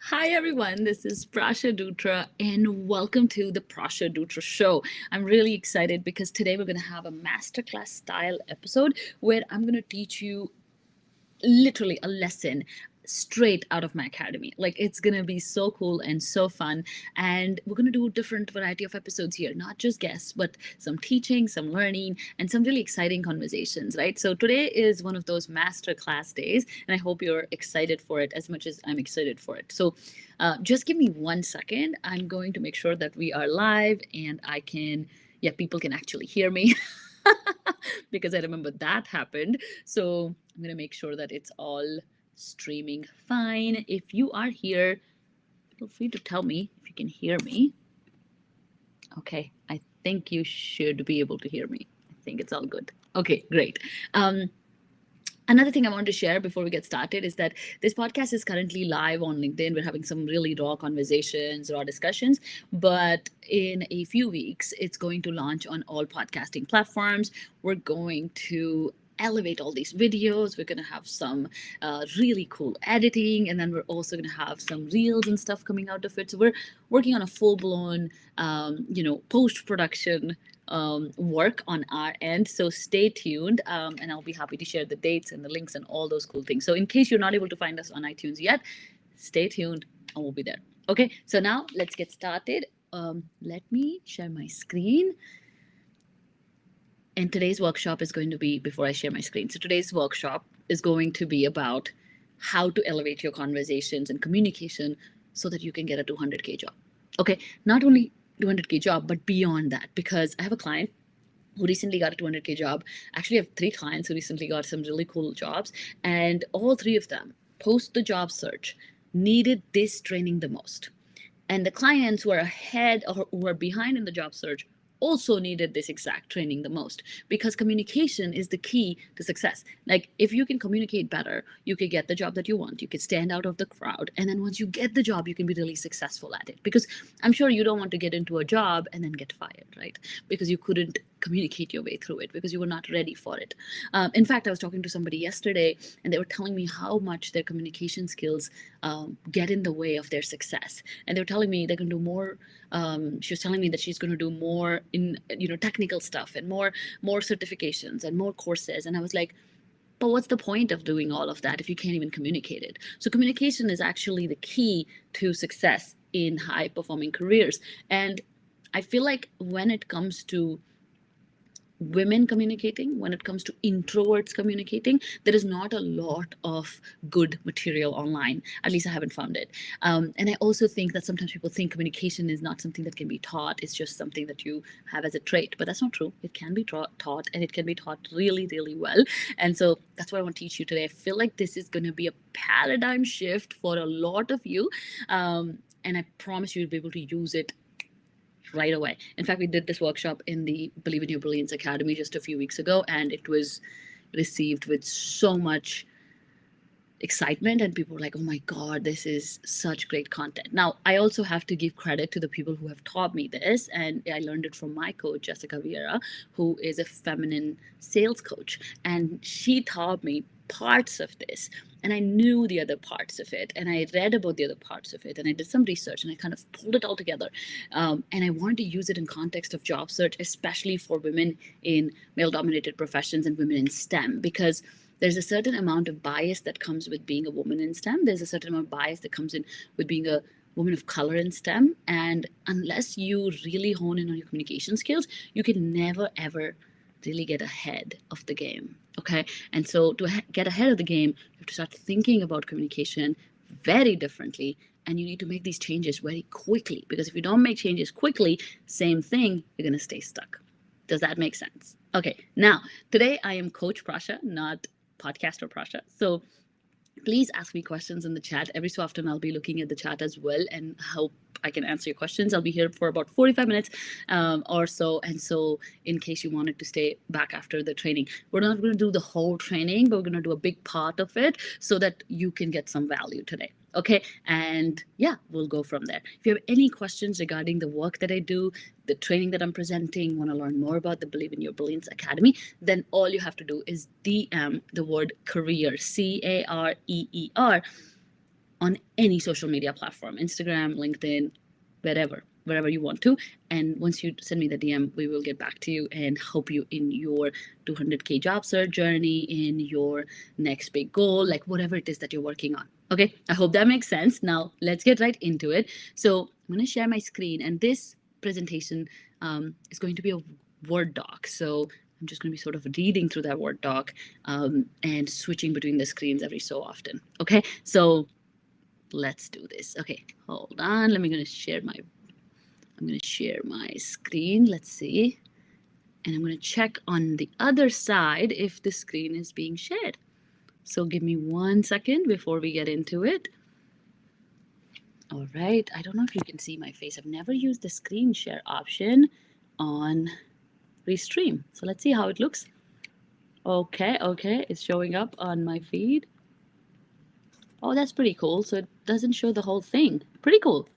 Hi everyone, this is Prasha Dutra and welcome to the Prasha Dutra Show. I'm really excited because today we're going to have a masterclass style episode where I'm going to teach you literally a lesson straight out of my academy. Like it's going to be so cool and so fun, and we're going to do a different variety of episodes here, not just guests but some teaching, some learning, and some really exciting conversations, right? So today is one of those master class days and I hope you're excited for it as much as I'm excited for it. So just give me 1 second. I'm going to make sure that we are live and I can, yeah, people can actually hear me. Because I remember that happened. So I'm going to make sure that it's all streaming fine. If you are here, feel free to tell me if you can hear me. Okay, I think you should be able to hear me. I think it's all good. Okay, great. Um, Another thing I want to share before we get started is that this podcast is currently live on LinkedIn. We're having some really raw conversations, raw discussions, but in a few weeks, it's going to launch on all podcasting platforms. We're going to elevate all these videos. We're going to have some really cool editing, and then we're also going to have some reels and stuff coming out of it. So we're working on a full-blown, post-production work on our end. So stay tuned, and I'll be happy to share the dates and the links and all those cool things. So in case you're not able to find us on iTunes yet, stay tuned and we'll be there. Okay, so now let's get started. Let me share my screen. And today's workshop is going to be, before I share my screen, so today's workshop is going to be about how to elevate your conversations and communication so that you can get a 200K job. Okay, not only 200K job, but beyond that, because I have a client who recently got a 200K job. Actually, I have 3 clients who recently got some really cool jobs, and all 3 of them, post the job search, needed this training the most. And the clients who are ahead or who are behind in the job search also needed this exact training the most, because communication is the key to success. Like if you can communicate better, you can get the job that you want, you can stand out of the crowd, and then once you get the job you can be really successful at it. Because I'm sure you don't want to get into a job and then get fired, right? Because you couldn't communicate your way through it, because you were not ready for it. In fact, I was talking to somebody yesterday and they were telling me how much their communication skills get in the way of their success. And they were telling me they can do more. She was telling me that she's going to do more in technical stuff and more certifications and more courses. And I was like, but what's the point of doing all of that if you can't even communicate it? So communication is actually the key to success in high performing careers. And I feel like when it comes to women communicating, when it comes to introverts communicating, there is not a lot of good material online. At least I haven't found it. And I also think that sometimes people think communication is not something that can be taught. It's just something that you have as a trait. But that's not true. It can be taught, and it can be taught really, really well. And so that's what I want to teach you today. I feel like this is going to be a paradigm shift for a lot of you. And I promise you'll be able to use it right away. In fact, we did this workshop in the Believe in Your Brilliance Academy just a few weeks ago, and it was received with so much excitement, and people were like, oh my god, this is such great content. Now I also have to give credit to the people who have taught me this, and I learned it from my coach Jessica Vieira, who is a feminine sales coach, and she taught me parts of this, and I knew the other parts of it, and I read about the other parts of it, and I did some research, and I kind of pulled it all together. And I wanted to use it in context of job search, especially for women in male dominated professions and women in STEM, because there's a certain amount of bias that comes with being a woman in STEM. There's a certain amount of bias that comes in with being a woman of color in STEM. And unless you really hone in on your communication skills, you can never, ever really get ahead of the game. Okay. And so to get ahead of the game, you have to start thinking about communication very differently. And you need to make these changes very quickly, because if you don't make changes quickly, same thing, you're going to stay stuck. Does that make sense? Okay. Now, today I am Coach Prasha, not podcaster Prasha. So please ask me questions in the chat. Every so often I'll be looking at the chat as well and hope I can answer your questions. I'll be here for about 45 minutes or so. And so in case you wanted to stay back after the training, we're not going to do the whole training, but we're going to do a big part of it so that you can get some value today. Okay. And yeah, we'll go from there. If you have any questions regarding the work that I do, the training that I'm presenting, want to learn more about the Believe in Your Brilliance Academy, then all you have to do is DM the word career, CAREER, on any social media platform, Instagram, LinkedIn, wherever you want to. And once you send me the DM, we will get back to you and help you in your 200K job search journey, in your next big goal, like whatever it is that you're working on. Okay, I hope that makes sense. Now let's get right into it. So I'm going to share my screen, and this presentation is going to be a Word doc. So I'm just going to be sort of reading through that Word doc and switching between the screens every so often. Okay, so let's do this. Okay, hold on. I'm going to share my screen. Let's see. And I'm going to check on the other side if the screen is being shared. So give me 1 second before we get into it. All right. I don't know if you can see my face. I've never used the screen share option on Restream. So let's see how it looks. Okay. It's showing up on my feed. Oh, that's pretty cool. So it doesn't show the whole thing. Pretty cool.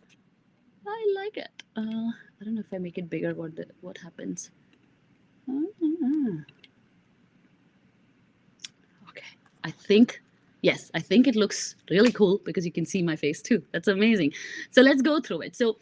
I like it. I don't know if I make it bigger, what happens. Okay, I think it looks really cool because you can see my face too. That's amazing. So let's go through it. So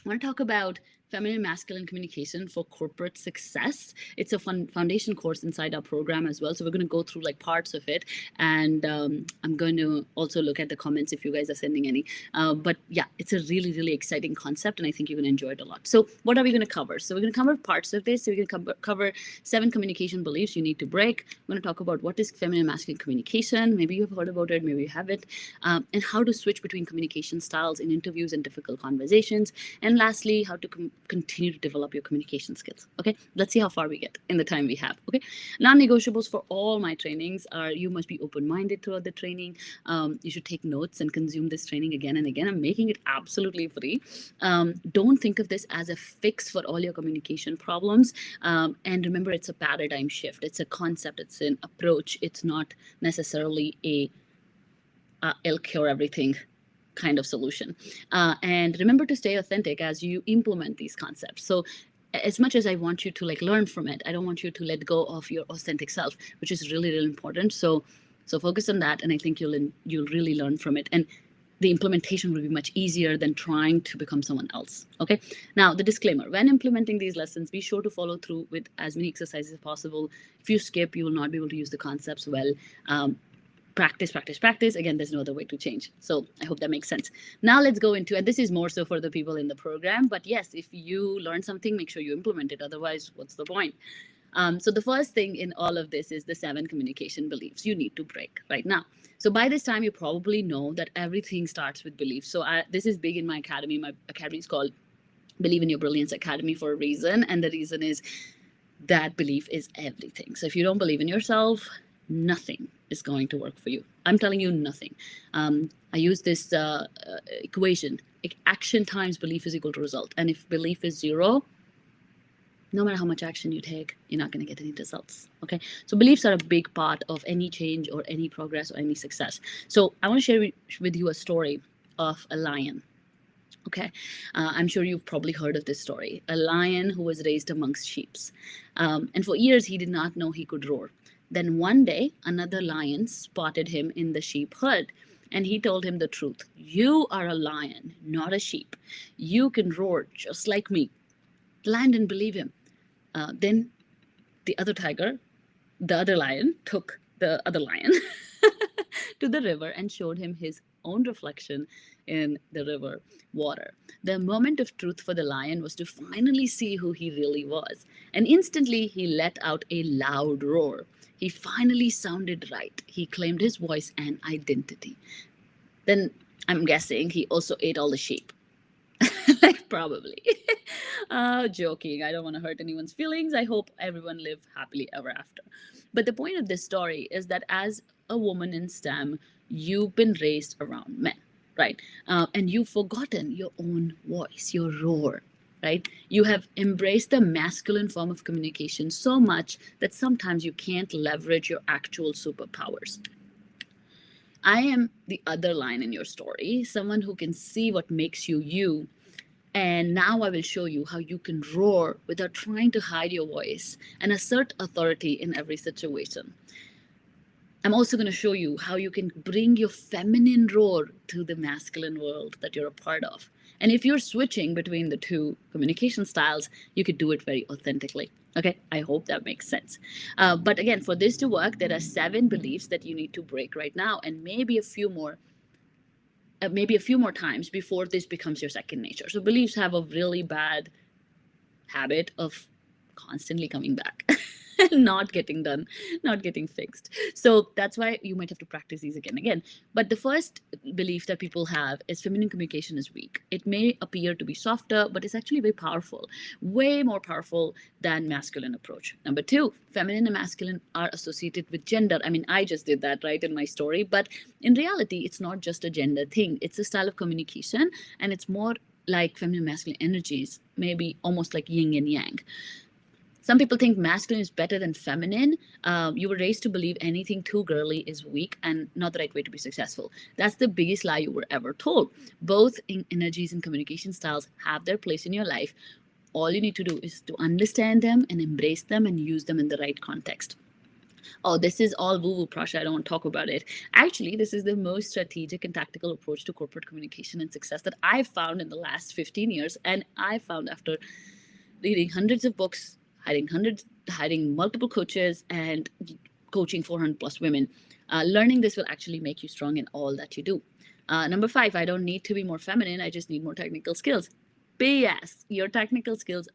I want to talk about feminine masculine communication for corporate success. It's a fun foundation course inside our program as well. So we're going to go through like parts of it, and I'm going to also look at the comments if you guys are sending any. But yeah, it's a really exciting concept, and I think you're going to enjoy it a lot. So what are we going to cover? So we're going to cover parts of this. So we're going to cover 7 communication beliefs you need to break. We're going to talk about what is feminine masculine communication. Maybe you've heard about it, maybe you haven't, and how to switch between communication styles in interviews and difficult conversations. And lastly, how to continue to develop your communication skills. Okay, let's see how far we get in the time we have. Okay, non-negotiables for all my trainings are you must be open-minded throughout the training. You should take notes and consume this training again and again. I'm making it absolutely free. Don't think of this as a fix for all your communication problems. And remember, it's a paradigm shift. It's a concept. It's an approach. It's not necessarily a it'll cure everything kind of solution. And remember to stay authentic as you implement these concepts. So as much as I want you to like learn from it, I don't want you to let go of your authentic self, which is really important. So focus on that, and I think you'll really learn from it. And the implementation will be much easier than trying to become someone else. Okay. Now, the disclaimer: when implementing these lessons, be sure to follow through with as many exercises as possible. If you skip, you will not be able to use the concepts well. Practice. Again, there's no other way to change. So I hope that makes sense. Now let's go into, and this is more so for the people in the program, but yes, if you learn something, make sure you implement it. Otherwise, what's the point? So the first thing in all of this is the 7 communication beliefs you need to break right now. So by this time, you probably know that everything starts with beliefs. So this is big in my academy. My academy is called Believe in Your Brilliance Academy for a reason. And the reason is that belief is everything. So if you don't believe in yourself, nothing is going to work for you. I'm telling you, nothing. I use this equation: action times belief is equal to result. And if belief is 0, no matter how much action you take, you're not going to get any results. Okay, so beliefs are a big part of any change or any progress or any success. So I want to share with you a story of a lion. Okay, I'm sure you've probably heard of this story. A lion who was raised amongst sheep, and for years he did not know he could roar. Then one day, another lion spotted him in the sheep herd, and he told him the truth. You are a lion, not a sheep. You can roar just like me. The lion didn't believe him. Then the other lion took the other lion to the river and showed him his own reflection in the river water. The moment of truth for the lion was to finally see who he really was. And instantly he let out a loud roar. He finally sounded right. He claimed his voice and identity. Then I'm guessing he also ate all the sheep. Like, probably. Joking. I don't want to hurt anyone's feelings. I hope everyone live happily ever after. But the point of this story is that as a woman in STEM, you've been raised around men, right? And you've forgotten your own voice, your roar, right? You have embraced the masculine form of communication so much that sometimes you can't leverage your actual superpowers. I am the other line in your story, someone who can see what makes you you. And now I will show you how you can roar without trying to hide your voice and assert authority in every situation. I'm also going to show you how you can bring your feminine roar to the masculine world that you're a part of. And if you're switching between the two communication styles, you could do it very authentically. Okay, I hope that makes sense. But again, for this to work, there are 7 beliefs that you need to break right now, and maybe a few more times before this becomes your second nature. So beliefs have a really bad habit of constantly coming back and not getting done, not getting fixed. So that's why you might have to practice these again and again. But the first belief that people have is feminine communication is weak. It may appear to be softer, but it's actually very powerful, way more powerful than masculine approach. Number 2, feminine and masculine are associated with gender. I mean, I just did that right in my story, but in reality, it's not just a gender thing. It's a style of communication, and it's more like feminine and masculine energies, maybe almost like yin and yang. Some people think masculine is better than feminine. You were raised to believe anything too girly is weak and not the right way to be successful. That's the biggest lie you were ever told. Both energies and communication styles have their place in your life. All you need to do is to understand them and embrace them and use them in the right context. Oh, this is all woo woo, Prasha. I don't want to talk about it. Actually, this is the most strategic and tactical approach to corporate communication and success that I've found in the last 15 years. And I found after reading hundreds of books, hiring multiple coaches, and coaching 400 plus women. Learning this will actually make you strong in all that you do. Number 5, I don't need to be more feminine. I just need more technical skills. BS. Your technical skills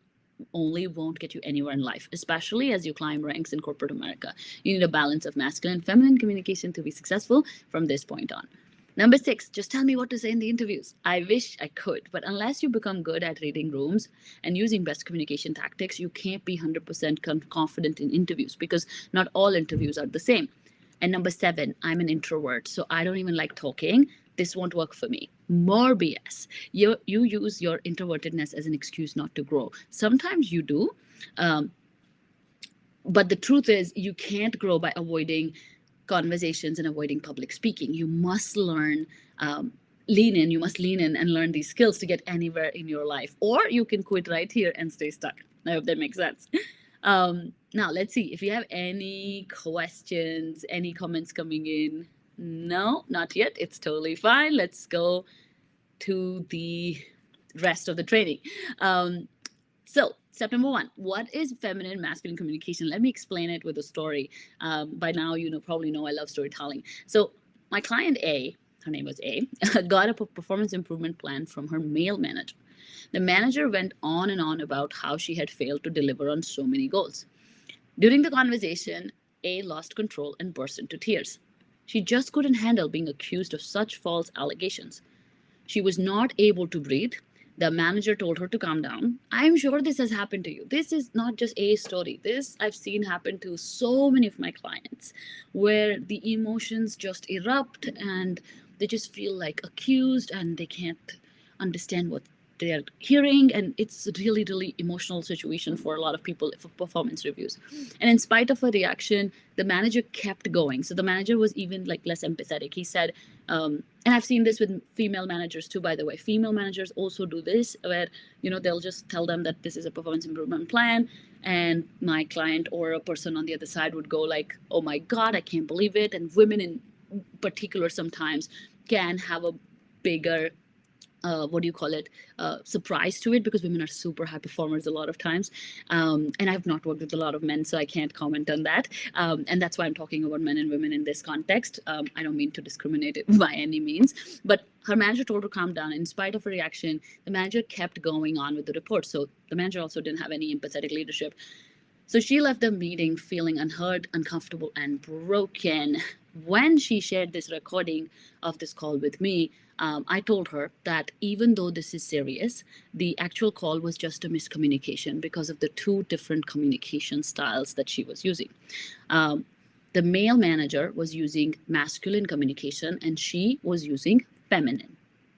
only won't get you anywhere in life, especially as you climb ranks in corporate America. You need a balance of masculine and feminine communication to be successful from this point on. Number 6, just tell me what to say in the interviews. I wish I could, but unless you become good at reading rooms and using best communication tactics, you can't be 100% confident in interviews because not all interviews are the same. And number 7, I'm an introvert, so I don't even like talking. This won't work for me. More BS. You use your introvertedness as an excuse not to grow. Sometimes you do, but the truth is you can't grow by avoiding conversations and avoiding public speaking. You must learn, lean in. You must lean in and learn these skills to get anywhere in your life. Or you can quit right here and stay stuck. I hope that makes sense. Now, let's see if you have any questions, any comments coming in. No, not yet. It's totally fine. Let's go to the rest of the training. So, step number 1, what is feminine masculine communication? Let me explain it with a story. By now, probably know I love storytelling. So, my client A, her name was A, got a performance improvement plan from her male manager. The manager went on and on about how she had failed to deliver on so many goals. During the conversation, A lost control and burst into tears. She just couldn't handle being accused of such false allegations. She was not able to breathe. The manager told her to calm down. I'm sure this has happened to you. This is not just a story. This I've seen happen to so many of my clients where the emotions just erupt and they just feel like accused and they can't understand what they are hearing, and it's a really really emotional situation for a lot of people for performance reviews. And in spite of her reaction, the manager kept going. So the manager was even like less empathetic. He said, and I've seen this with female managers too, by the way. Female managers also do this where they'll just tell them that this is a performance improvement plan, and my client or a person on the other side would go like, oh my god, I can't believe it. And women in particular sometimes can have a bigger surprise to it, because women are super high performers a lot of times. And I've not worked with a lot of men, so I can't comment on that. And that's why I'm talking about men and women in this context. I don't mean to discriminate it by any means, but her manager told her to calm down. In spite of her reaction, the manager kept going on with the report. So the manager also didn't have any empathetic leadership. So she left the meeting feeling unheard, uncomfortable, and broken. When she shared this recording of this call with me, I told her that even though this is serious, the actual call was just a miscommunication because of the 2 different communication styles that she was using. The male manager was using masculine communication and she was using feminine.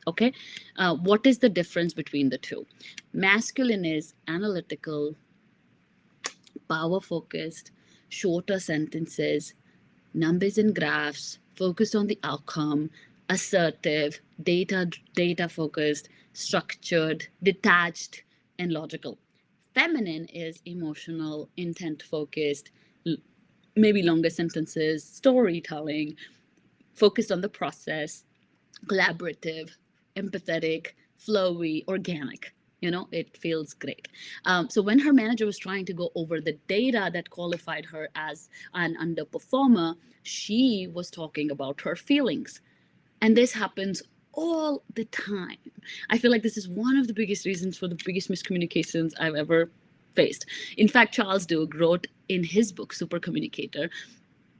Okay, what is the difference between the 2? Masculine is analytical, power focused, shorter sentences, numbers and graphs, focused on the outcome, assertive, data focused, structured, detached, and logical. Feminine is emotional, intent focused, maybe longer sentences, storytelling, focused on the process, collaborative, empathetic, flowy, organic. It feels great. So when her manager was trying to go over the data that qualified her as an underperformer, she was talking about her feelings. And this happens all the time. I feel like this is one of the biggest reasons for the biggest miscommunications I've ever faced. In fact, Charles Duhigg wrote in his book, Super Communicator,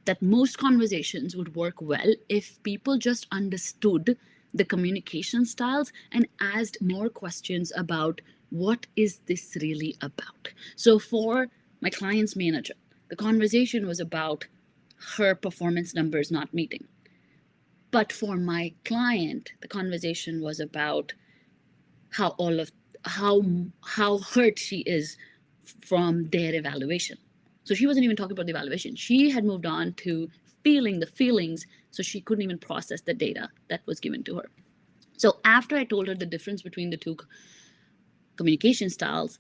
that most conversations would work well if people just understood the communication styles and asked more questions about what is this really about. So for my client's manager, the conversation was about her performance numbers not meeting. But for my client, the conversation was about how hurt she is from their evaluation. So she wasn't even talking about the evaluation. She had moved on to feeling the feelings, so she couldn't even process the data that was given to her. So after I told her the difference between the two communication styles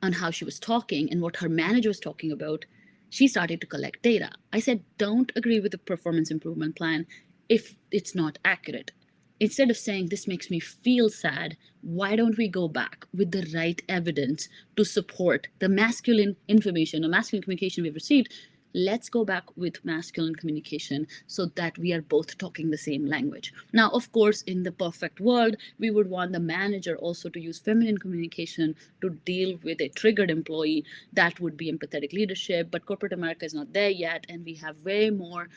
on how she was talking and what her manager was talking about, she started to collect data. I said, don't agree with the performance improvement plan if it's not accurate. Instead of saying this makes me feel sad, why don't we go back with the right evidence to support the masculine information or masculine communication we've received? Let's go back with masculine communication so that we are both talking the same language. Now, of course, in the perfect world, we would want the manager also to use feminine communication to deal with a triggered employee. That would be empathetic leadership, but corporate America is not there yet, and we have way more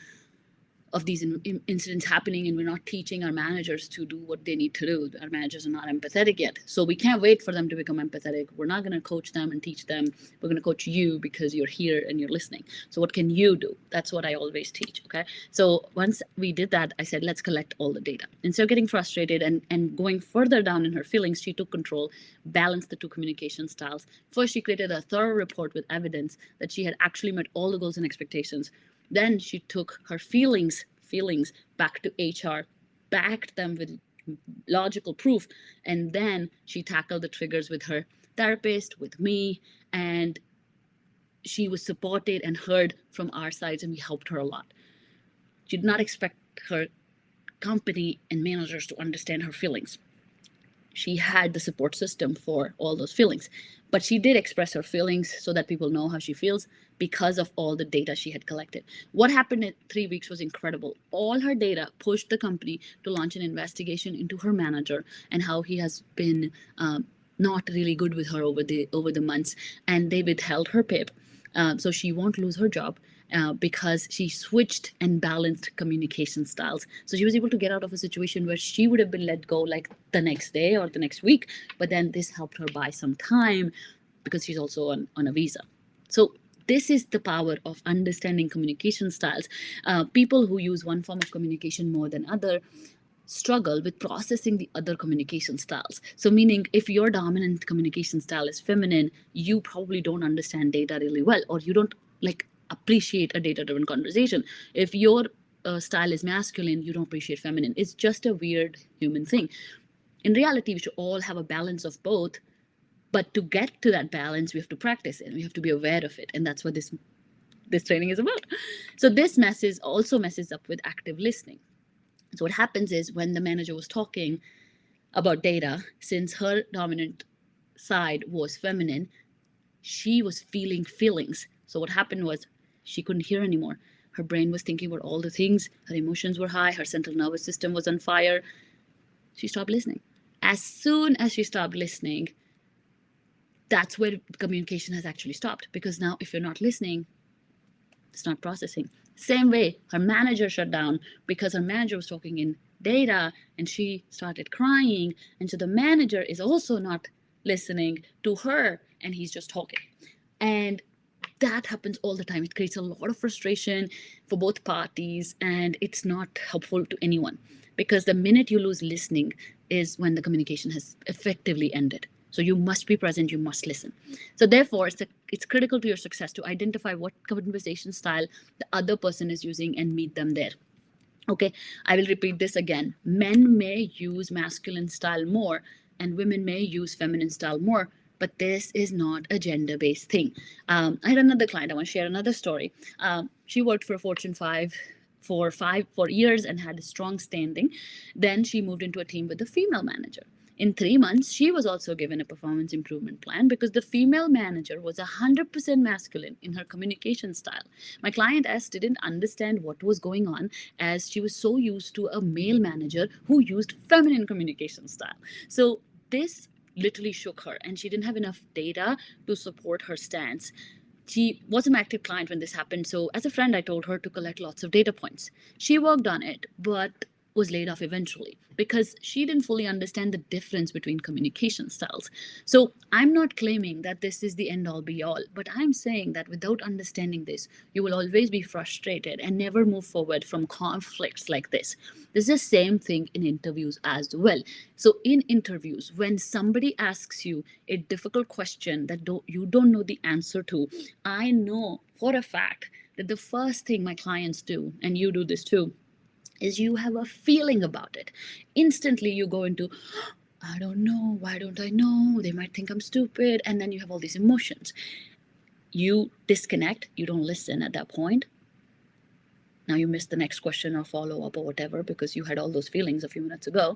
of these incidents happening, and we're not teaching our managers to do what they need to do. Our managers are not empathetic yet, so we can't wait for them to become empathetic. We're not going to coach them and teach them. We're going to coach you because you're here and you're listening. So what can you do? That's what I always teach. Okay, so once we did that, I said, let's collect all the data. Instead of getting frustrated and going further down in her feelings, she took control, balanced the two communication styles. First, she created a thorough report with evidence that she had actually met all the goals and expectations. Then she took her feelings back to HR, backed them with logical proof, and then she tackled the triggers with her therapist, with me, and she was supported and heard from our sides, and we helped her a lot. She did not expect her company and managers to understand her feelings. She had the support system for all those feelings, but she did express her feelings so that people know how she feels because of all the data she had collected. What happened in 3 weeks was incredible. All her data pushed the company to launch an investigation into her manager and how he has been not really good with her over the months, and they withheld her PIP, so she won't lose her job. Because she switched and balanced communication styles. So she was able to get out of a situation where she would have been let go like the next day or the next week, but then this helped her buy some time because she's also on a visa. So this is the power of understanding communication styles. People who use one form of communication more than other struggle with processing the other communication styles. So meaning if your dominant communication style is feminine, you probably don't understand data really well, or you don't appreciate a data-driven conversation. If your style is masculine, you don't appreciate feminine. It's just a weird human thing. In reality, we should all have a balance of both, but to get to that balance, we have to practice it. We have to be aware of it, and that's what this training is about. So this also messes up with active listening. So what happens is when the manager was talking about data, since her dominant side was feminine, she was feeling feelings. So what happened was she couldn't hear anymore. Her brain was thinking about all the things. Her emotions were high. Her central nervous system was on fire. She stopped listening. As soon as she stopped listening, that's where communication has actually stopped. Because now if you're not listening, it's not processing. Same way, her manager shut down because her manager was talking in data and she started crying. And so the manager is also not listening to her and he's just talking. And that happens all the time. It creates a lot of frustration for both parties, and it's not helpful to anyone, because the minute you lose listening is when the communication has effectively ended. So you must be present, you must listen. So therefore, it's critical to your success to identify what conversation style the other person is using and meet them there. Okay, I will repeat this again. Men may use masculine style more and women may use feminine style more, But this is not a gender-based thing. I had another client. I want to share another story. She worked for a Fortune 5 for years and had a strong standing. Then she moved into a team with a female manager. In 3 months, she was also given a performance improvement plan because the female manager was 100% masculine in her communication style. My client S didn't understand what was going on as she was so used to a male manager who used feminine communication style. So this literally shook her, and she didn't have enough data to support her stance. She was an active client when this happened, so as a friend, I told her to collect lots of data points. She worked on it, but was laid off eventually because she didn't fully understand the difference between communication styles. So I'm not claiming that this is the end all be all, but I'm saying that without understanding this, you will always be frustrated and never move forward from conflicts like this. This is the same thing in interviews as well. So in interviews, when somebody asks you a difficult question that you don't know the answer to, I know for a fact that the first thing my clients do, and you do this too, is you have a feeling about it. Instantly you go into, I don't know, why don't I know? They might think I'm stupid. And then you have all these emotions. You disconnect, you don't listen at that point. Now you miss the next question or follow up or whatever because you had all those feelings a few minutes ago.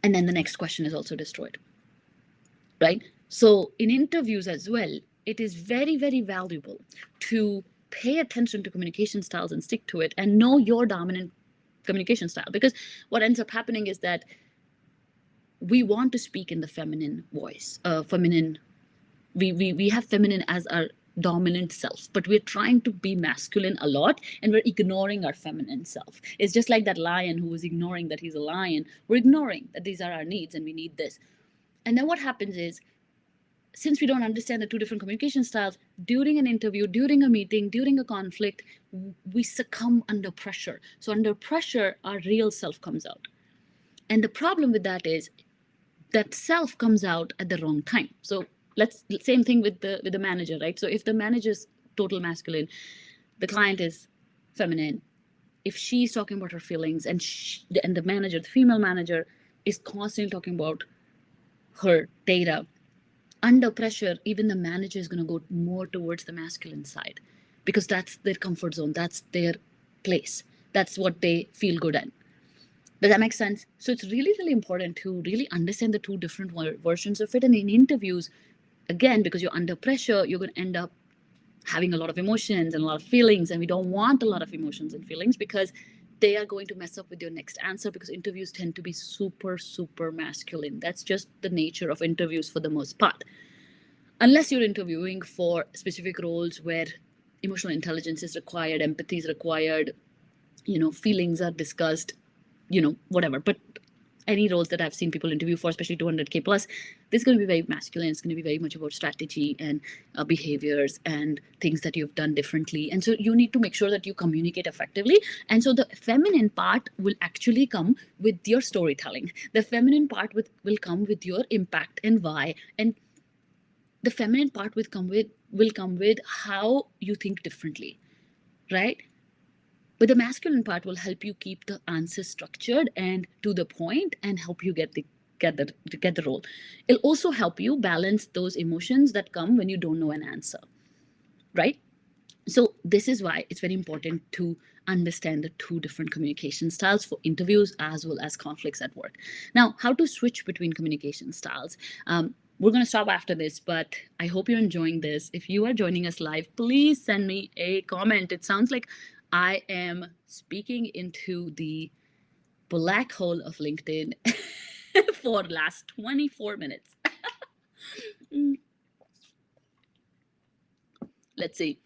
And then the next question is also destroyed, right? So in interviews as well, it is very, very valuable to pay attention to communication styles and stick to it and know your dominant communication style, because what ends up happening is that we want to speak in the feminine voice, we have feminine as our dominant self, but we're trying to be masculine a lot and we're ignoring our feminine self. It's just like that lion who was ignoring that he's a lion. We're ignoring that these are our needs and we need this. And then what happens is, since we don't understand the two different communication styles, during an interview, during a meeting, during a conflict, we succumb under pressure. So under pressure, our real self comes out. And the problem with that is that self comes out at the wrong time. So same thing with the manager, right? So if the manager is total masculine, the client is feminine. If she's talking about her feelings and the manager, the female manager, is constantly talking about her data, under pressure, even the manager is going to go more towards the masculine side because that's their comfort zone. That's their place. That's what they feel good at. Does that make sense? So it's really, really important to really understand the two different versions of it. And in interviews, again, because you're under pressure, you're going to end up having a lot of emotions and a lot of feelings. And we don't want a lot of emotions and feelings because they are going to mess up with your next answer, because interviews tend to be super, super masculine. That's just the nature of interviews for the most part. Unless you're interviewing for specific roles where emotional intelligence is required, empathy is required, feelings are discussed, whatever. But any roles that I've seen people interview for, especially 200K plus, this is going to be very masculine. It's going to be very much about strategy and behaviors and things that you've done differently. And so you need to make sure that you communicate effectively. And so the feminine part will actually come with your storytelling. The feminine part will come with your impact and why. And the feminine part will come with how you think differently, right? But the masculine part will help you keep the answer structured and to the point and help you get the role. It'll also help you balance those emotions that come when you don't know an answer, right? So this is why it's very important to understand the two different communication styles for interviews as well as conflicts at work. Now, how to switch between communication styles. We're going to stop after this, but I hope you're enjoying this. If you are joining us live, please send me a comment. It sounds like I am speaking into the black hole of LinkedIn for the last 24 minutes. Let's see.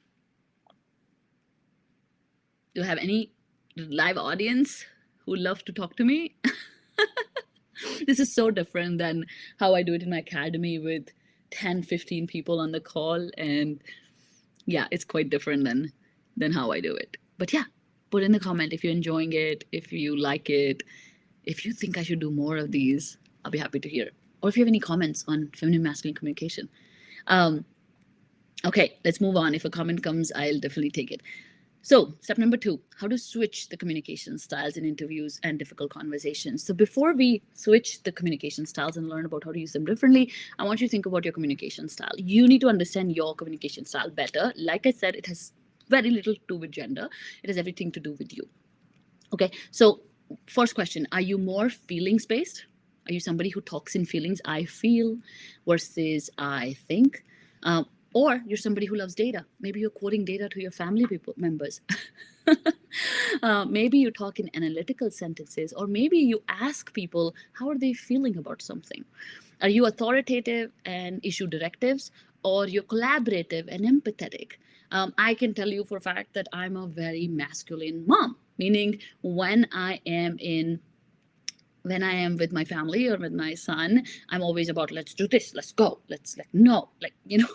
Do I have any live audience who love to talk to me? This is so different than how I do it in my academy with 10, 15 people on the call. And yeah, it's quite different than how I do it. But yeah, put in the comment if you're enjoying it, if you like it, if you think I should do more of these, I'll be happy to hear. Or if you have any comments on feminine masculine communication. Okay, let's move on. If a comment comes, I'll definitely take it. So, step number 2, how to switch the communication styles in interviews and difficult conversations. So, before we switch the communication styles and learn about how to use them differently, I want you to think about your communication style. You need to understand your communication style better. Like I said, it has very little to do with gender, it has everything to do with you. Okay, so first question, are you more feelings based? Are you somebody who talks in feelings, I feel versus I think? Or you're somebody who loves data. Maybe you're quoting data to your family people members. Maybe you talk in analytical sentences, or maybe you ask people how are they feeling about something. Are you authoritative and issue directives, or you're collaborative and empathetic? I can tell you for a fact that I'm a very masculine mom, meaning when I am with my family or with my son, I'm always about let's do this, let's go, let's like no, like you know.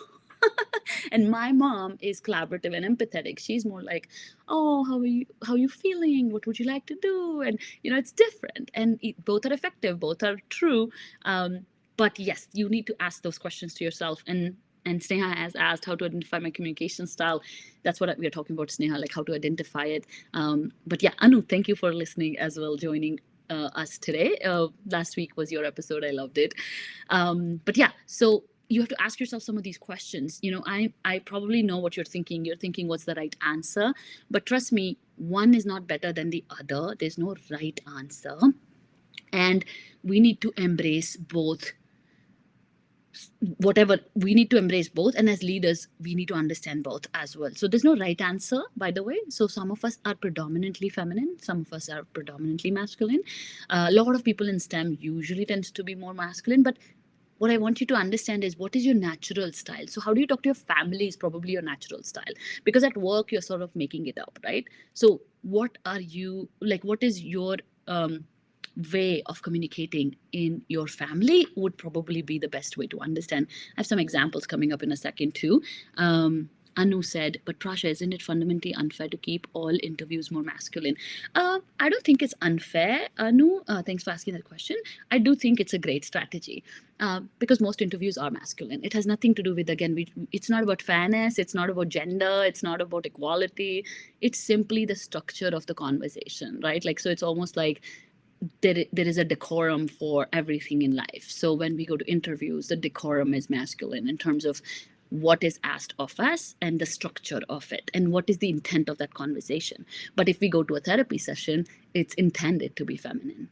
And my mom is collaborative and empathetic. She's more like, oh, how are you feeling? What would you like to do? And you know, it's different, and both are effective, both are true. But yes, you need to ask those questions to yourself. And Sneha has asked how to identify my communication style. That's what we are talking about, Sneha, like how to identify it. But yeah, Anu, thank you for listening as well, joining us today. Last week was your episode. I loved it. But yeah, so you have to ask yourself some of these questions. You know, I probably know what you're thinking. You're thinking, what's the right answer? But trust me, one is not better than the other. There's no right answer. And we need to embrace both. Whatever, we need to embrace both, and as leaders we need to understand both as well. So there's no right answer, by the way. So some of us are predominantly feminine, some of us are predominantly masculine. A lot of people in STEM usually tends to be more masculine, but what I want you to understand is what is your natural style. So how do you talk to your family is probably your natural style, because at work you're sort of making it up, right? So what are you like, what is your way of communicating in your family would probably be the best way to understand. I have some examples coming up in a second too. Anu said, but Prasha, isn't it fundamentally unfair to keep all interviews more masculine? I don't think it's unfair, Anu. Thanks for asking that question. I do think it's a great strategy because most interviews are masculine. It has nothing to do with, again, it's not about fairness, it's not about gender, it's not about equality. It's simply the structure of the conversation, right? Like, so it's almost like there is a decorum for everything in life. So when we go to interviews, the decorum is masculine in terms of what is asked of us and the structure of it and what is the intent of that conversation. But if we go to a therapy session, it's intended to be feminine,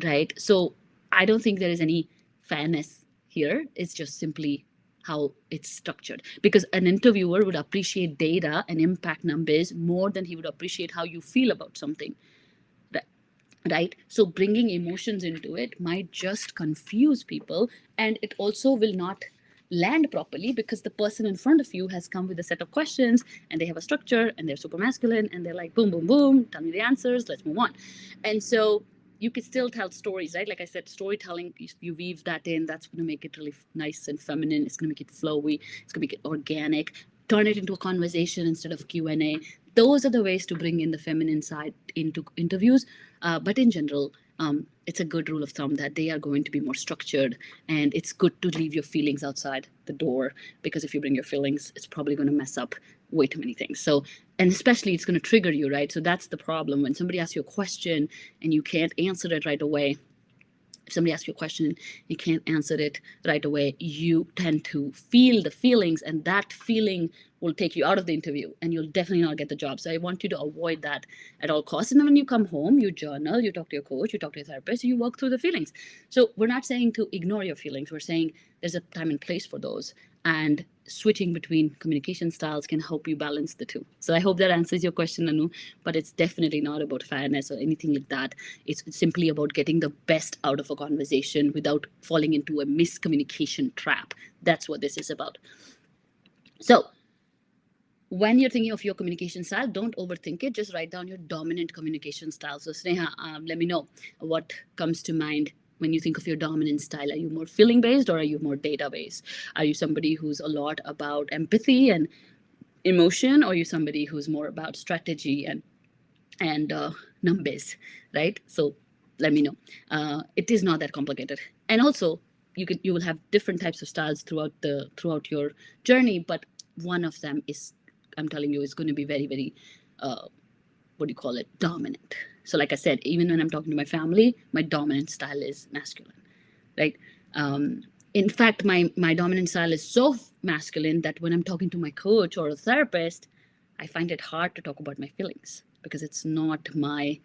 right? So I don't think there is any fairness here. It's just simply how it's structured, because an interviewer would appreciate data and impact numbers more than he would appreciate how you feel about something, right? So bringing emotions into it might just confuse people, and it also will not land properly because the person in front of you has come with a set of questions and they have a structure and they're super masculine and they're like boom boom boom, tell me the answers, let's move on. And so you could still tell stories, right? Like I said, storytelling, if you weave that in, that's going to make it really nice and feminine. It's going to make it flowy, it's going to make it organic. Turn it into a conversation instead of Q&A. Those are the ways to bring in the feminine side into interviews. But in general, it's a good rule of thumb that they are going to be more structured, and it's good to leave your feelings outside the door, because if you bring your feelings, it's probably going to mess up way too many things. So, and especially it's going to trigger you, right? So that's the problem. When somebody asks you a question and you can't answer it right away, if somebody asks you a question, you can't answer it right away, you tend to feel the feelings, and that feeling will take you out of the interview and you'll definitely not get the job. So I want you to avoid that at all costs. And then when you come home, you journal, you talk to your coach, you talk to your therapist, you work through the feelings. So we're not saying to ignore your feelings. We're saying there's a time and place for those. And switching between communication styles can help you balance the two. So I hope that answers your question, Anu, but it's definitely not about fairness or anything like that. It's simply about getting the best out of a conversation without falling into a miscommunication trap. That's what this is about. So when you're thinking of your communication style, don't overthink it. Just write down your dominant communication style. So Sneha, let me know what comes to mind when you think of your dominant style. Are you more feeling based or are you more data based? Are you somebody who's a lot about empathy and emotion, or are you somebody who's more about strategy and numbers, right? So let me know. It is not that complicated, and also you will have different types of styles throughout your journey, but one of them is, I'm telling you, is going to be very, very what do you call it, dominant. So like I said, even when I'm talking to my family, my dominant style is masculine, right? In fact, my dominant style is so masculine that when I'm talking to my coach or a therapist, I find it hard to talk about my feelings because it's not my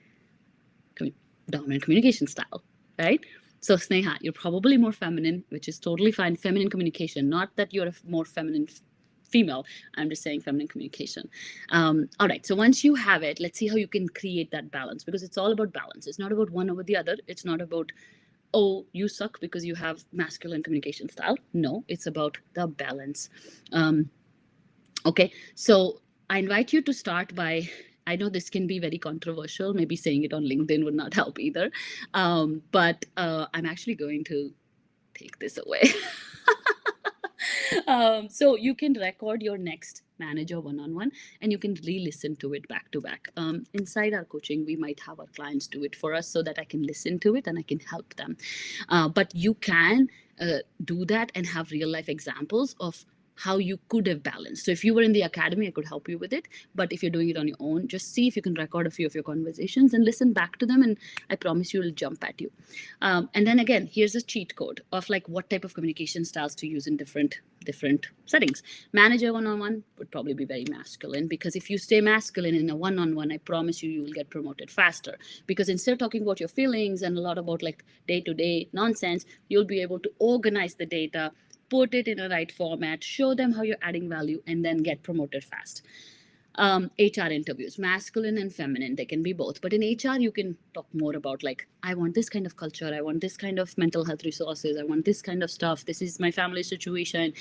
dominant communication style, right? So Sneha, you're probably more feminine, which is totally fine. Feminine communication, not that you're a more feminine female. I'm just saying feminine communication. All right. So once you have it, let's see how you can create that balance, because it's all about balance. It's not about one over the other. It's not about, oh, you suck because you have masculine communication style. No, it's about the balance. Okay. So I invite you to start by, I know this can be very controversial. Maybe saying it on LinkedIn would not help either. But I'm actually going to take this away. So you can record your next manager one-on-one and you can re-listen to it back to back. Inside our coaching, we might have our clients do it for us so that I can listen to it and I can help them. But you can do that and have real life examples of how you could have balanced. So if you were in the academy, I could help you with it. But if you're doing it on your own, just see if you can record a few of your conversations and listen back to them. And I promise you, it'll jump at you. And then again, here's a cheat code of like what type of communication styles to use in different settings. Manager one-on-one would probably be very masculine, because if you stay masculine in a one-on-one, I promise you, you will get promoted faster. Because instead of talking about your feelings and a lot about like day-to-day nonsense, you'll be able to organize the data, put it in a right format, show them how you're adding value, and then get promoted fast. HR interviews, masculine and feminine, they can be both. But in HR, you can talk more about like, I want this kind of culture, I want this kind of mental health resources, I want this kind of stuff, this is my family situation,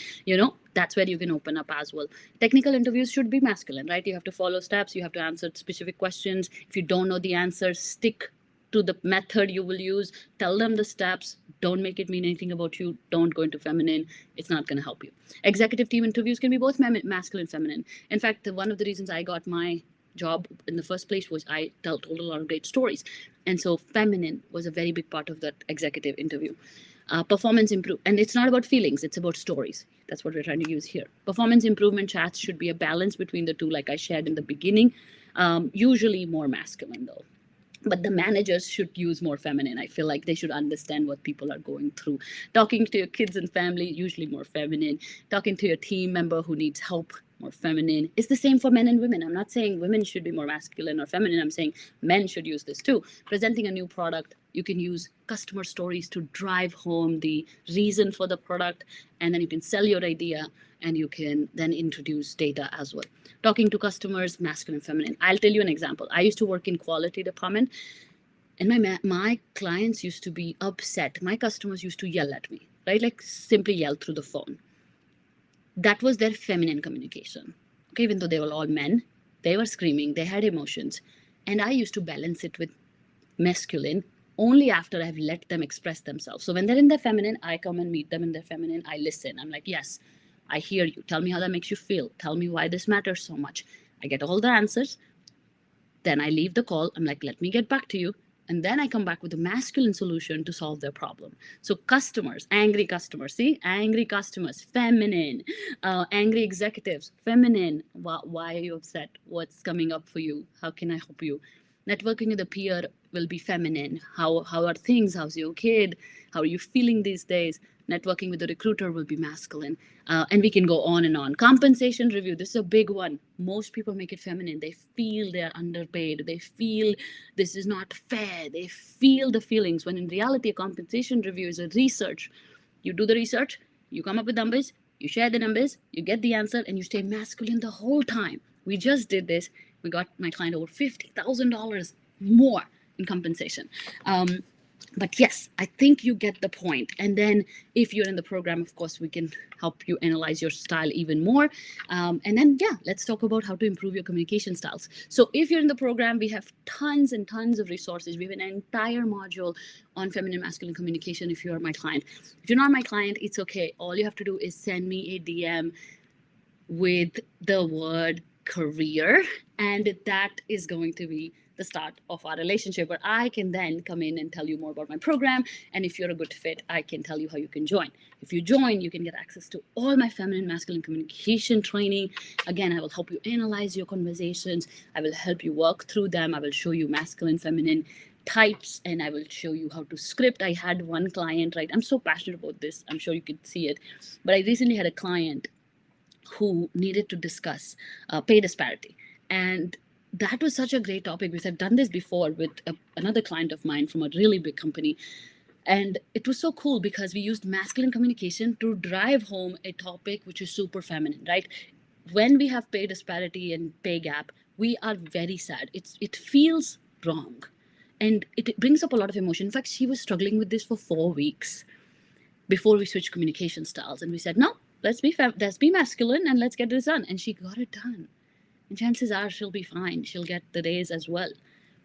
that's where you can open up as well. Technical interviews should be masculine, right? You have to follow steps, you have to answer specific questions. If you don't know the answer, stick to the method you will use, tell them the steps, don't make it mean anything about you, don't go into feminine, it's not going to help you. Executive team interviews can be both masculine, feminine. In fact, one of the reasons I got my job in the first place was I told a lot of great stories. And so feminine was a very big part of that executive interview. Performance improve, and it's not about feelings, it's about stories. That's what we're trying to use here. Performance improvement chats should be a balance between the two, like I shared in the beginning. Usually more masculine though. But the managers should use more feminine. I feel like they should understand what people are going through. Talking to your kids and family, usually more feminine. Talking to your team member who needs help, more feminine. It's the same for men and women. I'm not saying women should be more masculine or feminine. I'm saying men should use this too. Presenting a new product, you can use customer stories to drive home the reason for the product, and then you can sell your idea, and you can then introduce data as well. Talking to customers, masculine, feminine. I'll tell you an example. I used to work in quality department, and my clients used to be upset. My customers used to yell at me, right? Like simply yell through the phone. That was their feminine communication. Okay, even though they were all men, they were screaming, they had emotions. And I used to balance it with masculine only after I've let them express themselves. So when they're in their feminine, I come and meet them in their feminine. I listen. I'm like, yes, I hear you. Tell me how that makes you feel. Tell me why this matters so much. I get all the answers. Then I leave the call. I'm like, let me get back to you. And then I come back with a masculine solution to solve their problem. So customers, angry customers, see, angry customers, feminine, angry executives, feminine. Why are you upset? What's coming up for you? How can I help you? Networking with a peer will be feminine. How are things? How's your kid? How are you feeling these days? Networking with the recruiter will be masculine. And we can go on and on. Compensation review, this is a big one. Most people make it feminine. They feel they're underpaid. They feel this is not fair. They feel the feelings, when in reality, a compensation review is a research. You do the research, you come up with numbers, you share the numbers, you get the answer, and you stay masculine the whole time. We just did this. We got my client over $50,000 more in compensation. But yes, I think you get the point. And then if you're in the program, of course, we can help you analyze your style even more. And then, yeah, let's talk about how to improve your communication styles. So if you're in the program, we have tons and tons of resources. We have an entire module on feminine masculine communication if you're my client. If you're not my client, it's okay. All you have to do is send me a DM with the word career, and that is going to be the start of our relationship, where I can then come in and tell you more about my program. And if you're a good fit, I can tell you how you can join. If you join, you can get access to all my feminine masculine communication training. Again, I will help you analyze your conversations. I will help you work through them. I will show you masculine, feminine types, and I will show you how to script. I had one client, right? I'm so passionate about this. I'm sure you could see it. But I recently had a client who needed to discuss pay disparity. And that was such a great topic because I've done this before with another client of mine from a really big company. And it was so cool because we used masculine communication to drive home a topic which is super feminine, right? When we have pay disparity and pay gap, we are very sad. It feels wrong. And it brings up a lot of emotion. In fact, she was struggling with this for 4 weeks before we switched communication styles. And we said, no, let's be masculine and let's get this done. And she got it done. And chances are she'll be fine. She'll get the raise as well.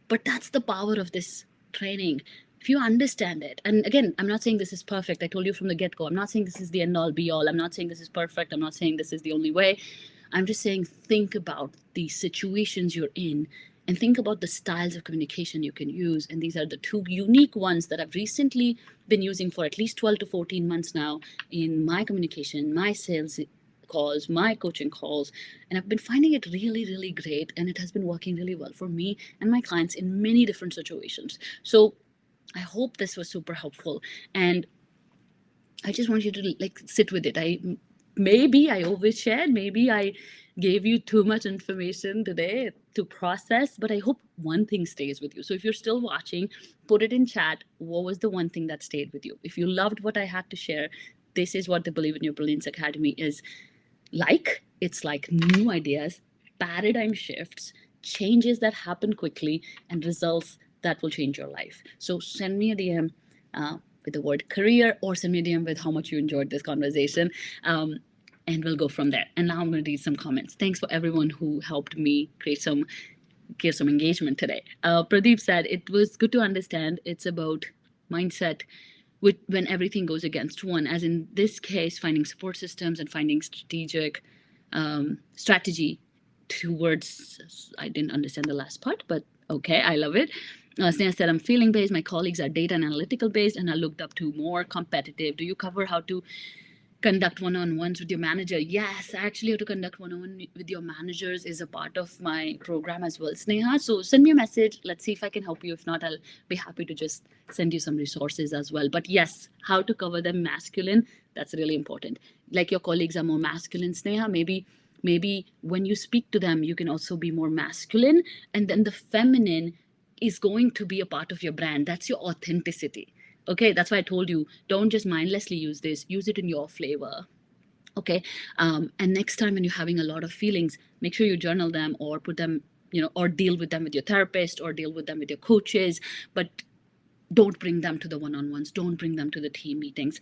But that's the power of this training. If you understand it, and again, I'm not saying this is perfect. I told you from the get-go, I'm not saying this is the end all be all. I'm not saying this is perfect. I'm not saying this is the only way. I'm just saying think about the situations you're in and think about the styles of communication you can use. And these are the two unique ones that I've recently been using for at least 12 to 14 months now in my communication, my sales calls, my coaching calls, and I've been finding it really, really great. And it has been working really well for me and my clients in many different situations. So I hope this was super helpful. And I just want you to sit with it. Maybe I overshared, maybe I gave you too much information today to process, but I hope one thing stays with you. So if you're still watching, put it in chat. What was the one thing that stayed with you? If you loved what I had to share, this is what the Believe in Your Brilliance Academy is like. It's like new ideas, paradigm shifts, changes that happen quickly, and results that will change your life. So send me a DM with the word career, or send me a DM with how much you enjoyed this conversation. And we'll go from there. And now I'm going to read some comments. Thanks for everyone who helped me get some engagement today. Pradeep said, it was good to understand it's about mindset when everything goes against one, as in this case, finding support systems and finding strategic strategy towards, I didn't understand the last part, but okay, I love it. Sneha said, I'm feeling based. My colleagues are data and analytical based, and I looked up to more competitive. Do you cover how to conduct one-on-ones with your manager? Yes, actually, how to conduct one-on-one with your managers is a part of my program as well, Sneha. So send me a message. Let's see if I can help you. If not, I'll be happy to just send you some resources as well. But yes, how to cover them masculine, that's really important. Like your colleagues are more masculine, Sneha, maybe when you speak to them, you can also be more masculine. And then the feminine is going to be a part of your brand. That's your authenticity. Okay, that's why I told you, don't just mindlessly use this, use it in your flavor. Okay, and next time when you're having a lot of feelings, make sure you journal them or put them, or deal with them with your therapist or deal with them with your coaches, but don't bring them to the one-on-ones, don't bring them to the team meetings,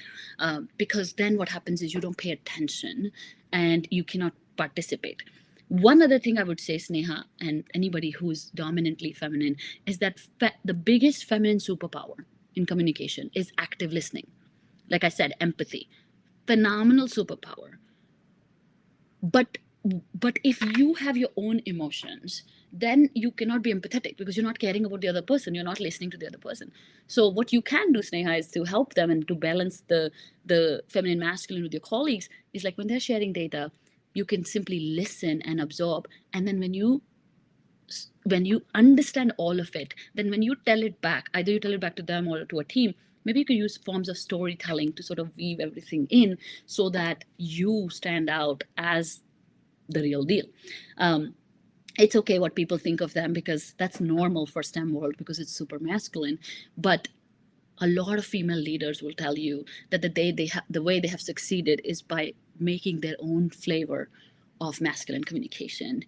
because then what happens is you don't pay attention and you cannot participate. One other thing I would say, Sneha, and anybody who's dominantly feminine, is that the biggest feminine superpower in communication is active listening. Like I said, empathy, phenomenal superpower. But if you have your own emotions, then you cannot be empathetic because you're not caring about the other person. You're not listening to the other person. So what you can do, Sneha, is to help them and to balance the feminine masculine with your colleagues is like when they're sharing data, you can simply listen and absorb. And then when you understand all of it, then when you tell it back, either you tell it back to them or to a team, maybe you can use forms of storytelling to sort of weave everything in so that you stand out as the real deal. It's okay what people think of them because that's normal for STEM world because it's super masculine. But a lot of female leaders will tell you that the way they have succeeded is by making their own flavor of masculine communication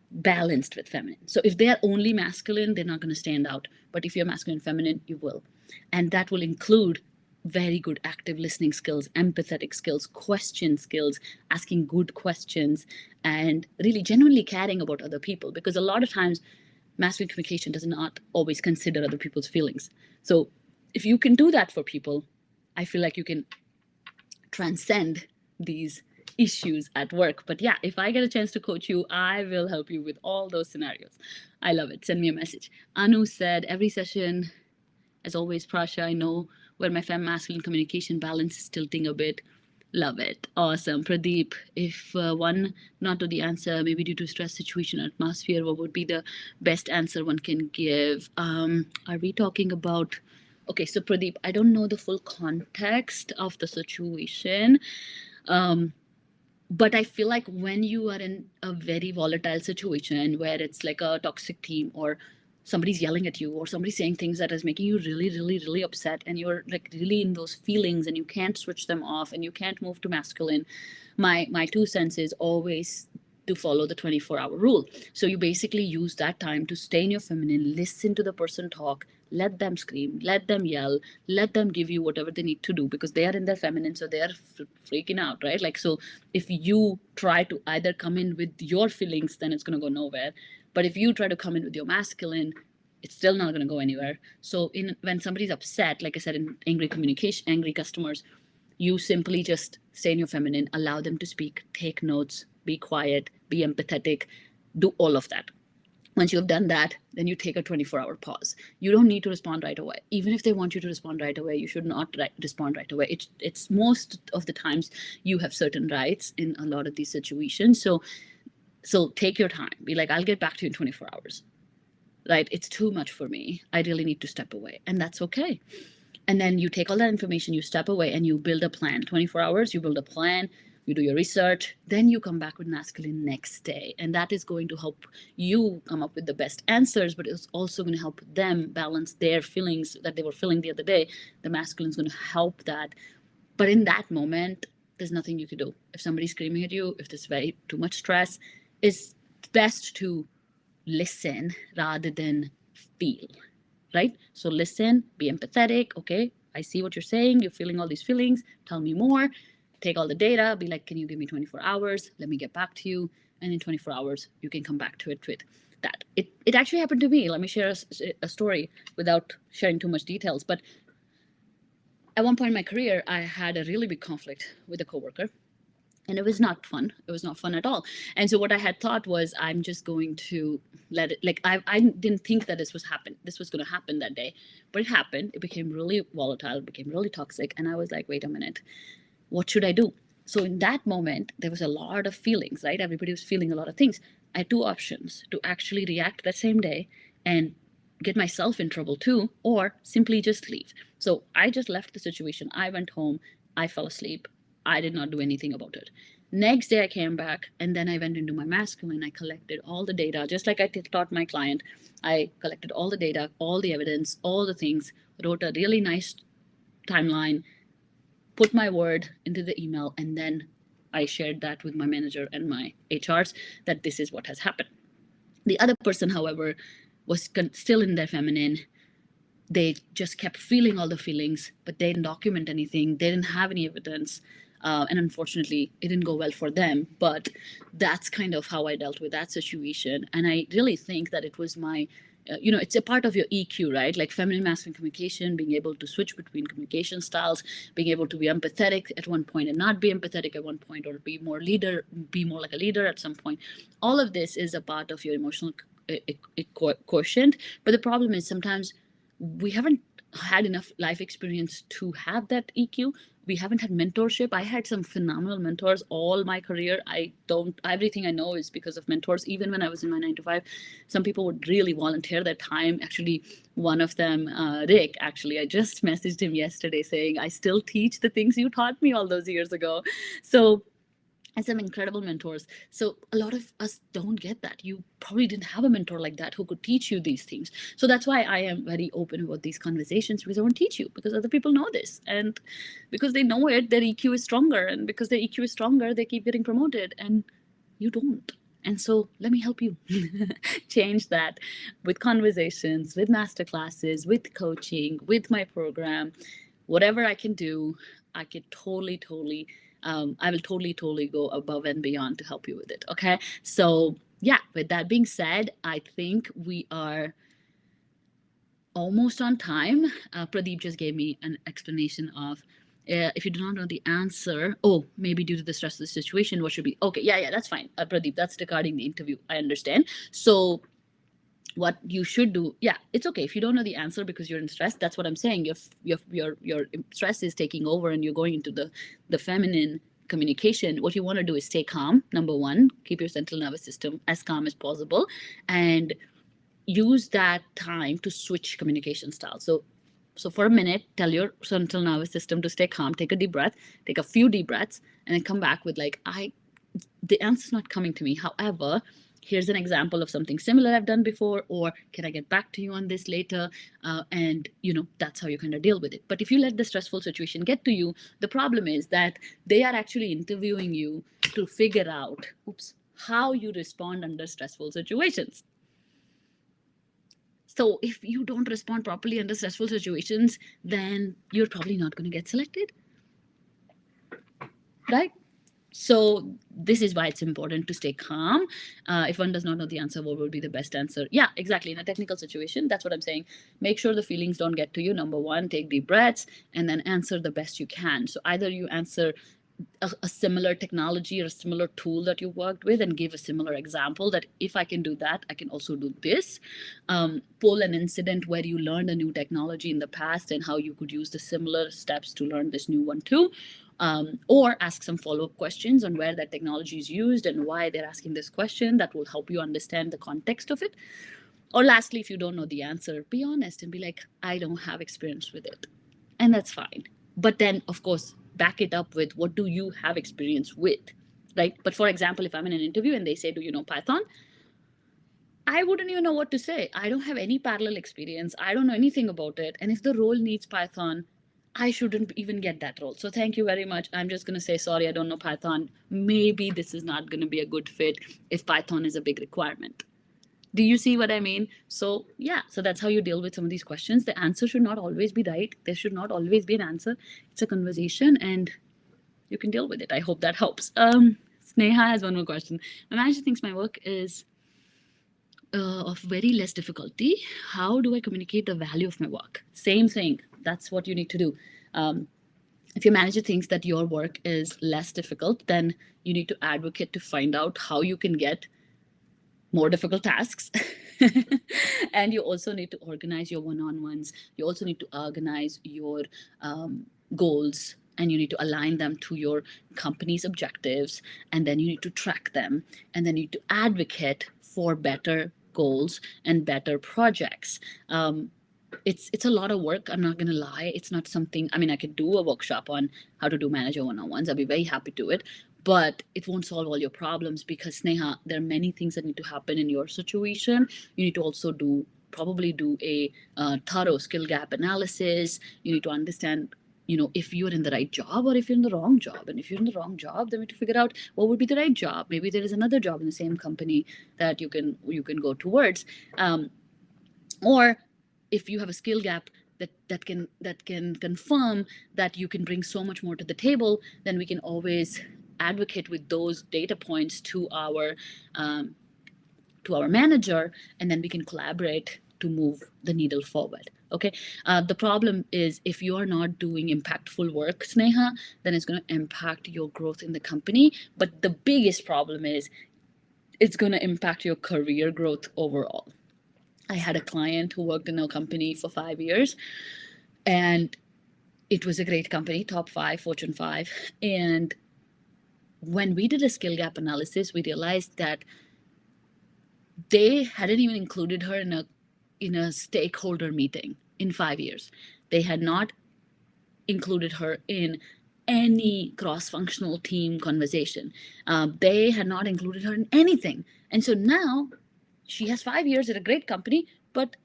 balanced with feminine. So if they are only masculine, they're not going to stand out. But if you're masculine and feminine, you will. And that will include very good active listening skills, empathetic skills, question skills, asking good questions, and really genuinely caring about other people. Because a lot of times, masculine communication does not always consider other people's feelings. So if you can do that for people, I feel like you can transcend these issues at work. But yeah, if I get a chance to coach you, I will help you with all those scenarios. I love it. Send me a message. Anu said, every session, as always, Prasha, I know where my femme masculine communication balance is tilting a bit. Love it. Awesome. Pradeep, if one not to the answer, maybe due to stress, situation, atmosphere, what would be the best answer one can give? Are we talking about? Okay, so Pradeep, I don't know the full context of the situation. Um, but I feel like when you are in a very volatile situation where it's like a toxic team, or somebody's yelling at you, or somebody's saying things that is making you really, really, really upset, and you're like really in those feelings and you can't switch them off and you can't move to masculine, my 2 cents is always to follow the 24-hour rule. So you basically use that time to stay in your feminine, listen to the person talk, let them scream, let them yell, let them give you whatever they need to do, because they are in their feminine, so they are freaking out, right? Like, so if you try to either come in with your feelings, then it's going to go nowhere. But if you try to come in with your masculine, it's still not going to go anywhere. So when somebody's upset, like I said, in angry communication, angry customers, you simply just stay in your feminine, allow them to speak, take notes, be quiet, be empathetic, do all of that. Once you have done that, then you take a 24-hour pause. You don't need to respond right away. Even if they want you to respond right away, you should not respond right away. It's most of the times you have certain rights in a lot of these situations. So take your time. Be like, I'll get back to you in 24 hours. Right? It's too much for me. I really need to step away. And that's okay. And then you take all that information, you step away, and you build a plan. 24 hours, you build a plan, you do your research, then you come back with masculine next day. And that is going to help you come up with the best answers, but it's also going to help them balance their feelings that they were feeling the other day. The masculine is going to help that. But in that moment, there's nothing you can do. If somebody's screaming at you, if there's very too much stress, it's best to listen rather than feel, right? So listen, be empathetic. Okay, I see what you're saying. You're feeling all these feelings. Tell me more. Take all the data. Be like, can you give me 24 hours? Let me get back to you. And in 24 hours, you can come back to it with that. It actually happened to me. Let me share a story without sharing too much details. But at one point in my career, I had a really big conflict with a coworker. And it was not fun. It was not fun at all. And so what I had thought was, I'm just going to let it, like, I didn't think that this was going to happen that day, but it happened. It became really volatile, it became really toxic. And I was like, wait a minute, what should I do? So in that moment, there was a lot of feelings, right? Everybody was feeling a lot of things. I had 2 options: to actually react that same day and get myself in trouble too, or simply just leave. So I just left the situation. I went home, I fell asleep. I did not do anything about it. Next day I came back, and then I went into my masculine. I collected all the data, just like I taught my client. I collected all the data, all the evidence, all the things, wrote a really nice timeline, put my word into the email, and then I shared that with my manager and my HRs that this is what has happened. The other person, however, was still in their feminine. They just kept feeling all the feelings, but they didn't document anything. They didn't have any evidence. And unfortunately, it didn't go well for them. But that's kind of how I dealt with that situation. And I really think that it was my, it's a part of your EQ, right? Like feminine masculine communication, being able to switch between communication styles, being able to be empathetic at one point and not be empathetic at one point, or be more like a leader at some point. All of this is a part of your emotional quotient. But the problem is sometimes we haven't had enough life experience to have that EQ. We haven't had mentorship. I had some phenomenal mentors all my career. Everything I know is because of mentors. Even when I was in my 9 to 5, some people would really volunteer their time. Actually, one of them, Rick, actually, I just messaged him yesterday saying, I still teach the things you taught me all those years ago. So, and some incredible mentors. So a lot of us don't get that. You probably didn't have a mentor like that who could teach you these things. So that's why I am very open about these conversations, because I want to teach you, because other people know this, and because they know it, their EQ is stronger, and because their EQ is stronger, they keep getting promoted, and you don't. And so let me help you change that with conversations, with masterclasses, with coaching, with my program. Whatever I can do, I can totally I will totally go above and beyond to help you with it. Okay. So yeah, with that being said, I think we are almost on time. Pradeep just gave me an explanation of If you do not know the answer, oh, maybe due to the stress of the situation, what should be? Okay, yeah, that's fine. Pradeep, that's regarding the interview. I understand. So what you should do, yeah, it's okay if you don't know the answer because you're in stress. That's what I'm saying. Your stress is taking over and you're going into the feminine communication. What you want to do is stay calm. Number one, keep your central nervous system as calm as possible, and use that time to switch communication style. So for a minute, tell your central nervous system to stay calm, take a deep breath, take a few deep breaths, and then come back with like, the answer's not coming to me. However, here's an example of something similar I've done before, or can I get back to you on this later? And that's how you kind of deal with it. But if you let the stressful situation get to you, the problem is that they are actually interviewing you to figure out, how you respond under stressful situations. So if you don't respond properly under stressful situations, then you're probably not going to get selected, right? So this is why it's important to stay calm. If one does not know the answer, what would be the best answer? Yeah, exactly. In a technical situation, that's what I'm saying. Make sure the feelings don't get to you. Number one, take deep breaths and then answer the best you can. So either you answer a similar technology or a similar tool that you worked with and give a similar example that if I can do that, I can also do this. Pull an incident where you learned a new technology in the past and how you could use the similar steps to learn this new one too. Or ask some follow-up questions on where that technology is used and why they're asking this question. That will help you understand the context of it. Or lastly, if you don't know the answer, be honest and be like, I don't have experience with it. And that's fine. But then, of course, back it up with what do you have experience with, right? But for example, if I'm in an interview and they say, do you know Python? I wouldn't even know what to say. I don't have any parallel experience. I don't know anything about it. And if the role needs Python, I shouldn't even get that role. So thank you very much. I'm just going to say, sorry, I don't know Python. Maybe this is not going to be a good fit if Python is a big requirement. Do you see what I mean? So yeah, so that's how you deal with some of these questions. The answer should not always be right. There should not always be an answer. It's a conversation and you can deal with it. I hope that helps. Sneha has one more question. My manager thinks my work is of very less difficulty. How do I communicate the value of my work? Same thing. That's what you need to do. If your manager thinks that your work is less difficult, then you need to advocate to find out how you can get more difficult tasks. And you also need to organize your one-on-ones. You also need to organize your goals, and you need to align them to your company's objectives, and then you need to track them, and then you need to advocate for better goals and better projects. It's a lot of work. I'm not going to lie. It's not something, I mean, I could do a workshop on how to do manager one-on-ones. I'd be very happy to do it, but it won't solve all your problems because Sneha, there are many things that need to happen in your situation. You need to also probably do a thorough skill gap analysis. You need to understand, if you're in the right job or if you're in the wrong job. And if you're in the wrong job, then we have to figure out what would be the right job. Maybe there is another job in the same company that you can go towards. Or if you have a skill gap that can confirm that you can bring so much more to the table, then we can always advocate with those data points to our manager, and then we can collaborate to move the needle forward. Okay. The problem is if you are not doing impactful work, Sneha, then it's going to impact your growth in the company. But the biggest problem is it's going to impact your career growth overall. I had a client who worked in a company for 5 years, and it was a great company, top 5, Fortune 5. And when we did a skill gap analysis, we realized that they hadn't even included her in a stakeholder meeting in 5 years. They had not included her in any cross-functional team conversation. They had not included her in anything. And so now she has 5 years at a great company, but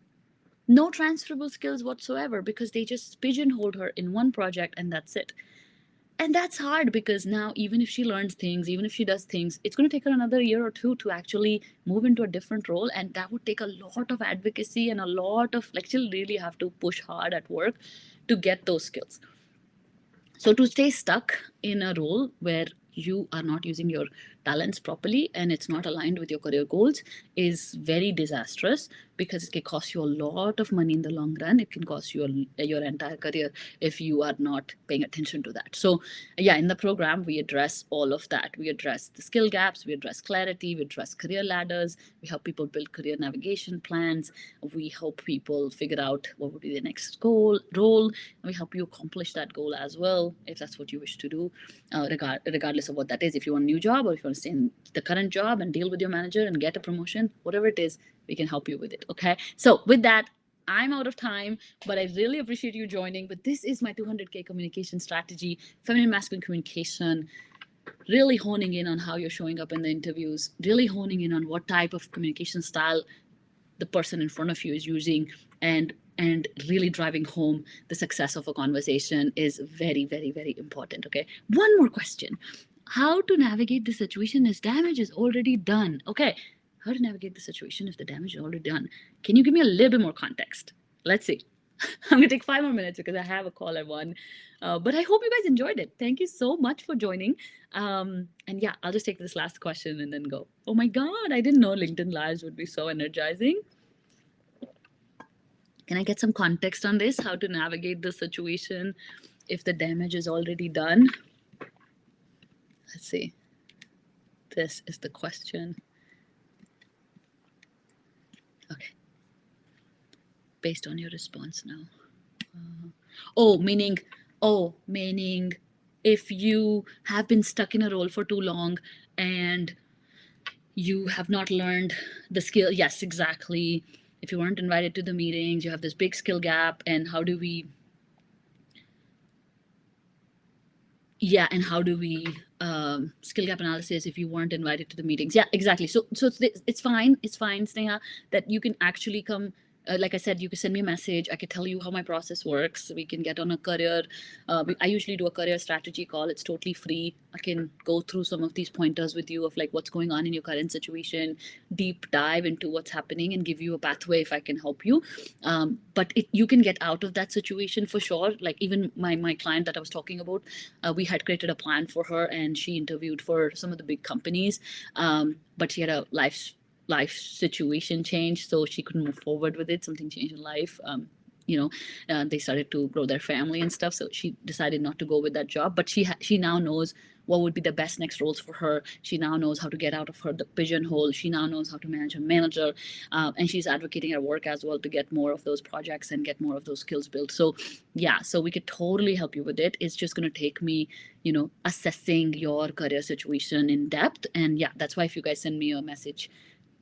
no transferable skills whatsoever because they just pigeonholed her in one project and that's it. And that's hard because now even if she learns things, even if she does things, it's going to take her another year or two to actually move into a different role. And that would take a lot of advocacy and a lot of, she'll really have to push hard at work to get those skills. So to stay stuck in a role where you are not using your balanced properly and it's not aligned with your career goals is very disastrous, because it can cost you a lot of money in the long run. It can cost you your entire career if you are not paying attention to that. So yeah, in the program we address all of that. We address the skill gaps, we address clarity, we address career ladders, we help people build career navigation plans, we help people figure out what would be the next role, and we help you accomplish that goal as well if that's what you wish to do, regardless of what that is. If you want a new job, or if you want to stay in the current job and deal with your manager and get a promotion, whatever it is, we can help you with it. Okay, so with that, I'm out of time, but I really appreciate you joining. But this is my 200K communication strategy, feminine masculine communication, really honing in on how you're showing up in the interviews, really honing in on what type of communication style the person in front of you is using, and really driving home the success of a conversation is very, very, very important. Okay, one more question: how to navigate the situation if damage is already done? Okay, how to navigate the situation if the damage is already done? Can you give me a little bit more context? Let's see. I'm gonna take 5 more minutes because I have a call at 1. But I hope you guys enjoyed it. Thank you so much for joining. And yeah, I'll just take this last question and then go. Oh my God, I didn't know LinkedIn Lives would be so energizing. Can I get some context on this? How to navigate the situation if the damage is already done? Let's see. This is the question. Okay. Based on your response now. Meaning if you have been stuck in a role for too long and you have not learned the skill. Yes, exactly. If you weren't invited to the meetings, you have this big skill gap, and how do we skill gap analysis if you weren't invited to the meetings? Yeah, exactly. So it's fine, Sneha, that you can actually come. Like I said, you can send me a message. I can tell you how my process works. We can get on a career. I usually do a career strategy call. It's totally free. I can go through some of these pointers with you of like what's going on in your current situation, deep dive into what's happening, and give you a pathway if I can help you. But you can get out of that situation for sure. Like even my client that I was talking about, we had created a plan for her, and she interviewed for some of the big companies, but she had a life situation change, so she couldn't move forward with it. Something changed in life. They started to grow their family and stuff, so she decided not to go with that job. But she now knows what would be the best next roles for her. She now knows how to get out of the pigeonhole. She now knows how to manage a manager, and she's advocating at work as well to get more of those projects and get more of those skills built. So yeah, so we could totally help you with it. It's just going to take me assessing your career situation in depth. And yeah, that's why if you guys send me a message,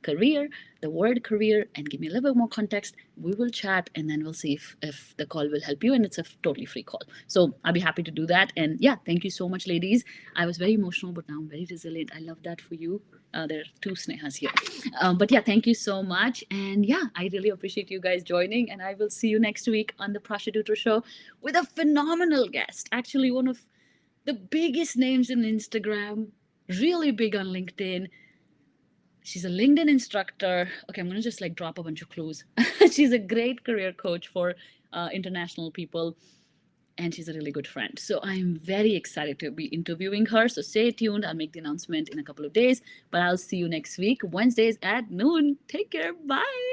career, the word career, and give me a little bit more context, we will chat, and then we'll see if the call will help you. And it's a totally free call, so I'll be happy to do that. And yeah, thank you so much, ladies. I was very emotional, but now I'm very resilient. I love that for you. There are 2 Snehas here, but yeah, thank you so much. And yeah, I really appreciate you guys joining, and I will see you next week on the Prasha Tutor Show with a phenomenal guest, actually one of the biggest names in Instagram, really big on LinkedIn. She's a LinkedIn instructor. Okay, I'm going to just like drop a bunch of clues. She's a great career coach for international people, and she's a really good friend. So I'm very excited to be interviewing her. So stay tuned. I'll make the announcement in a couple of days, but I'll see you next week, Wednesdays at noon. Take care. Bye.